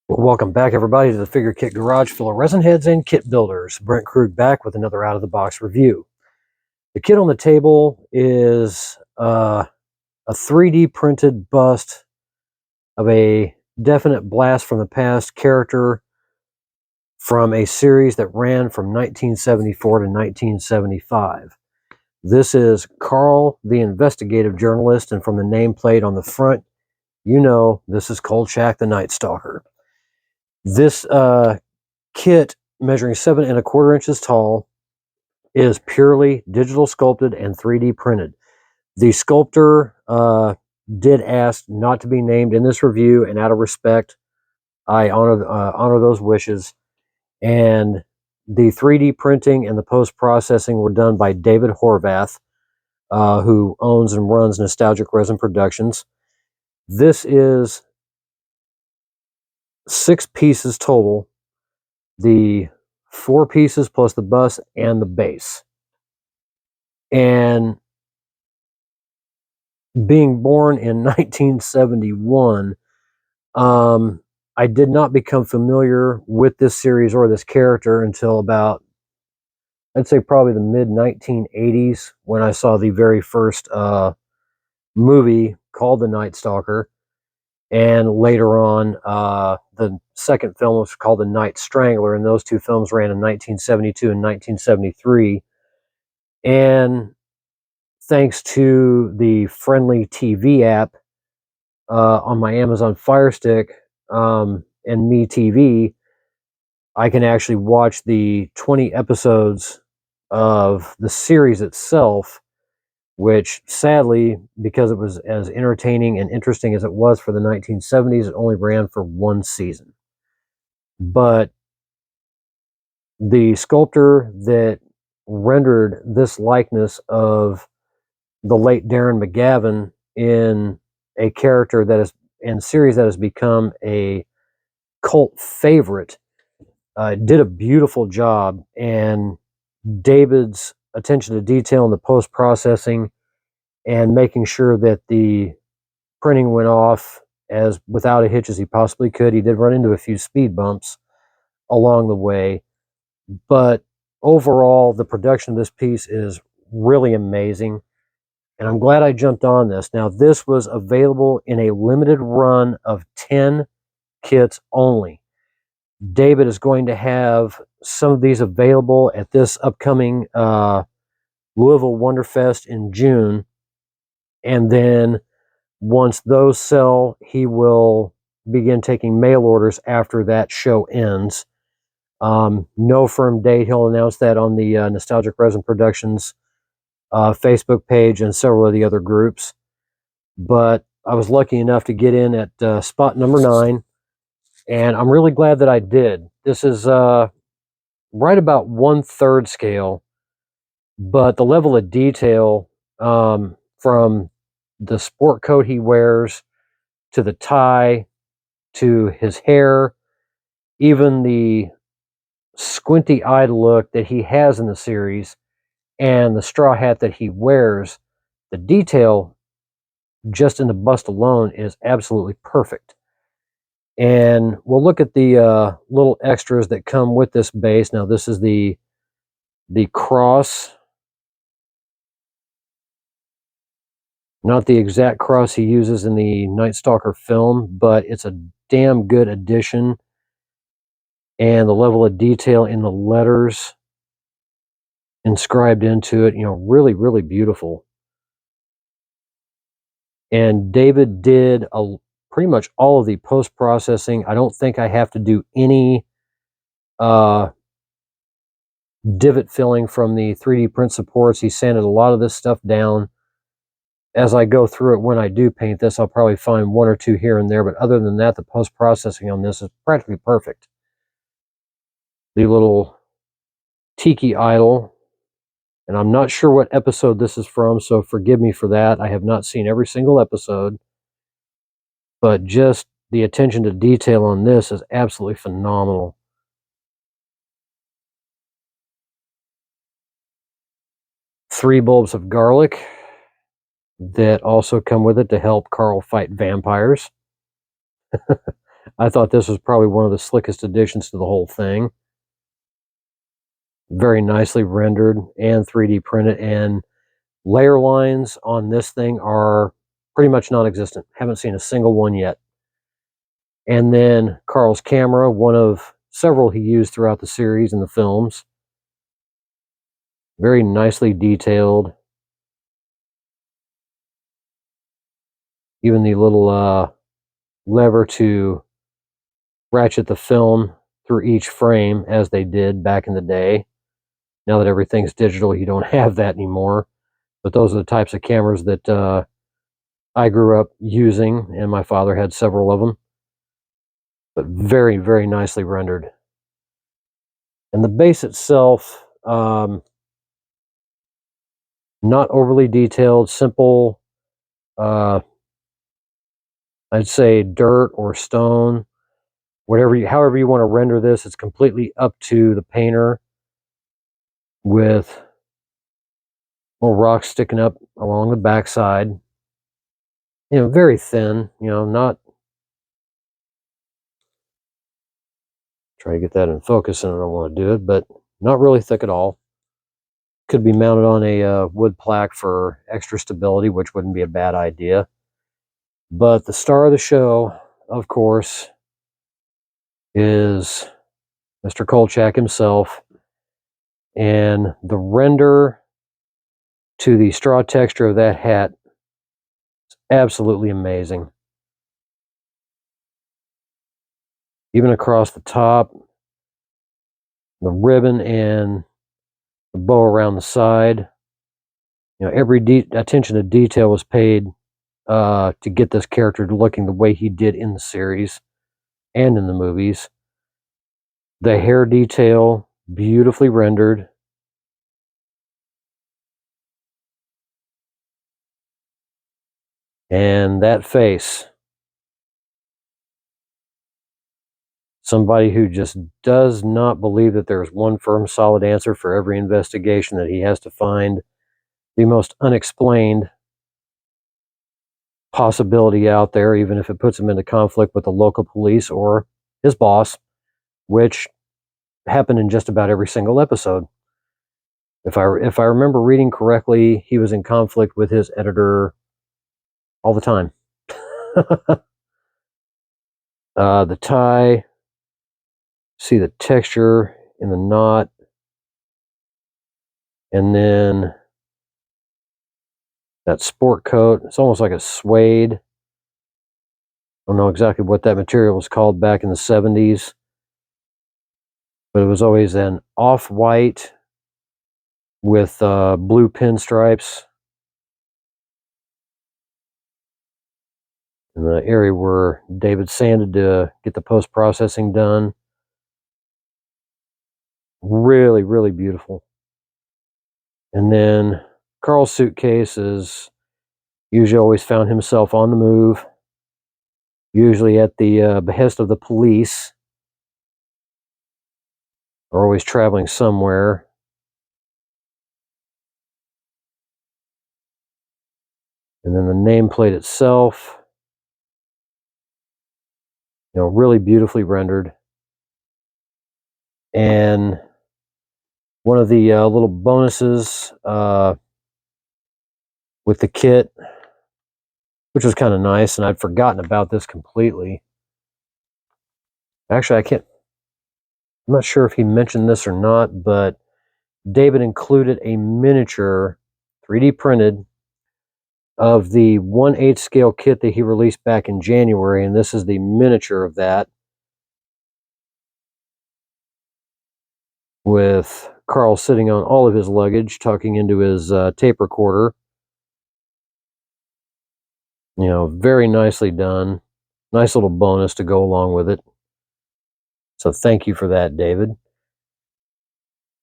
Well, welcome back, everybody, to the Figure Kit Garage full of resin heads and kit builders. Brent Krug back with another out-of-the-box review. The kit on the table is a 3D printed bust of a definite blast from the past character from a series that ran from 1974 to 1975. This is Carl, the investigative journalist, and from the nameplate on the front, you know this is Kolchak, the Night Stalker. This kit, measuring 7¼ inches tall, is purely digital sculpted and 3D printed. The sculptor did ask not to be named in this review, and out of respect, I honor those wishes. And the 3D printing and the post-processing were done by David Horvath, who owns and runs Nostalgic Resin Productions. This is 6 pieces total. The 4 pieces plus the bust and the base. And being born in 1971, I did not become familiar with this series or this character until about, I'd say probably the mid 1980s, when I saw the very first movie called The Night Stalker. And later on, the second film was called The Night Strangler, and those two films ran in 1972 and 1973. And thanks to the Friendly TV app on my Amazon Fire Stick and Me TV, I can actually watch the 20 episodes of the series itself, which sadly, because it was as entertaining and interesting as it was for the 1970s, it only ran for 1 season. But the sculptor that rendered this likeness of the late Darren McGavin in a character that is in series that has become a cult favorite did a beautiful job. And David's attention to detail in the post-processing and making sure that the printing went off as without a hitch as he possibly could. He did run into a few speed bumps along the way, but overall the production of this piece is really amazing, and I'm glad I jumped on this. Now, this was available in a limited run of 10 kits only. David is going to have some of these available at this upcoming Louisville Wonderfest in June. And then once those sell, he will begin taking mail orders after that show ends. No firm date. He'll announce that on the Nostalgic Resin Productions Facebook page and several of the other groups. But I was lucky enough to get in at spot number 9. And I'm really glad that I did. This is right about 1/3 scale, but the level of detail from the sport coat he wears to the tie to his hair, even the squinty-eyed look that he has in the series, and the straw hat that he wears, the detail just in the bust alone is absolutely perfect. And we'll look at the little extras that come with this base. Now, this is the cross. Not the exact cross he uses in the Night Stalker film, but it's a damn good addition. And the level of detail in the letters inscribed into it, really, really beautiful. And David did pretty much all of the post-processing. I don't think I have to do any divot filling from the 3D print supports. He sanded a lot of this stuff down. As I go through it, when I do paint this, I'll probably find 1 or 2 here and there, but other than that, the post-processing on this is practically perfect. The little tiki idol, and I'm not sure what episode this is from, so forgive me for that. I have not seen every single episode, but just the attention to detail on this is absolutely phenomenal. Three bulbs of garlic that also come with it to help Carl fight vampires. I thought this was probably one of the slickest additions to the whole thing. Very nicely rendered and 3D printed, and layer lines on this thing are pretty much non-existent. Haven't seen a single one yet. And then Carl's camera, one of several he used throughout the series and the films. Very nicely detailed. Even the little lever to ratchet the film through each frame, as they did back in the day. Now that everything's digital, you don't have that anymore. But those are the types of cameras that I grew up using, and my father had several of them. But very, very nicely rendered. And the base itself, not overly detailed, simple, I'd say dirt or stone, however you want to render this. It's completely up to the painter, with little rocks sticking up along the backside. Very thin. Not try to get that in focus, and I don't want to do it, but not really thick at all. Could be mounted on a wood plaque for extra stability, which wouldn't be a bad idea. But the star of the show, of course, is Mr. Kolchak himself, and the render to the straw texture of that hat is absolutely amazing. Even across the top, the ribbon and the bow around the side. Every attention to detail was paid to get this character looking the way he did in the series and in the movies. The hair detail, beautifully rendered. And that face. Somebody who just does not believe that there's one firm, solid answer for every investigation, that he has to find the most unexplained possibility out there, even if it puts him into conflict with the local police or his boss, which happened in just about every single episode. If I remember reading correctly, he was in conflict with his editor all the time. The tie, see the texture in the knot, and then that sport coat. It's almost like a suede. I don't know exactly what that material was called back in the 70s, but it was always an off-white with blue pinstripes. In the area where David sanded to get the post-processing done. Really, really beautiful. And then Carl's suitcase is usually always found himself on the move, usually at the behest of the police, or always traveling somewhere. And then the nameplate itself, really beautifully rendered. And one of the little bonuses with the kit, which was kind of nice, and I'd forgotten about this completely. Actually, I'm not sure if he mentioned this or not, but David included a miniature 3D printed of the 1/8 scale kit that he released back in January, and this is the miniature of that, with Carl sitting on all of his luggage, talking into his tape recorder. Very nicely done. Nice little bonus to go along with it. So thank you for that, David.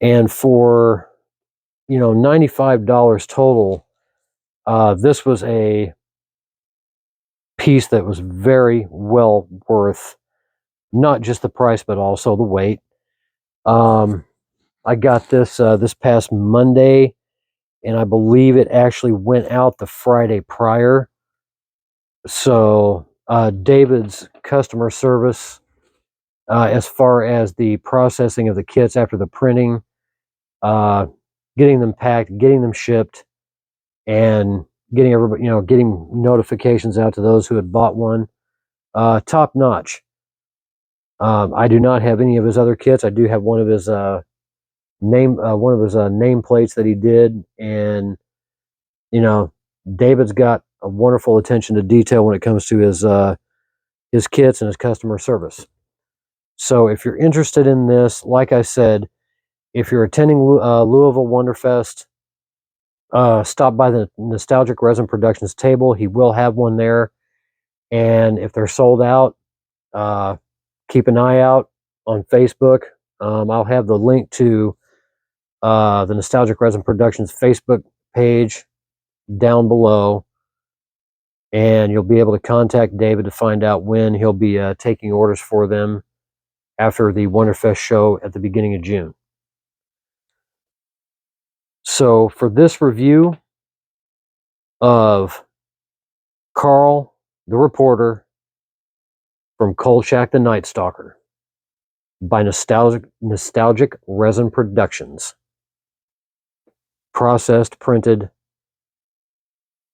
And for, $95 total, this was a piece that was very well worth not just the price, but also the weight. I got this this past Monday, and I believe it actually went out the Friday prior. So David's customer service as far as the processing of the kits after the printing, getting them packed, getting them shipped, and getting everybody, getting notifications out to those who had bought one. Top notch. I do not have any of his other kits. I do have one of his nameplates that he did, and David's got a wonderful attention to detail when it comes to his kits and his customer service. So if you're interested in this, like I said, if you're attending Louisville Wonderfest, stop by the Nostalgic Resin Productions table. He will have one there, and if they're sold out, keep an eye out on Facebook. I'll have the link to the Nostalgic Resin Productions Facebook page down below, and you'll be able to contact David to find out when he'll be taking orders for them after the Wonderfest show at the beginning of June. So for this review of Carl the Reporter from Kolchak the Night Stalker by Nostalgic Resin Productions, processed, printed,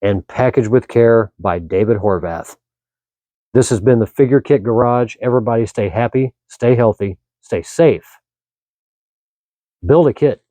and packaged with care by David Horvath. This has been the Figure Kit Garage. Everybody stay happy, stay healthy, stay safe. Build a kit.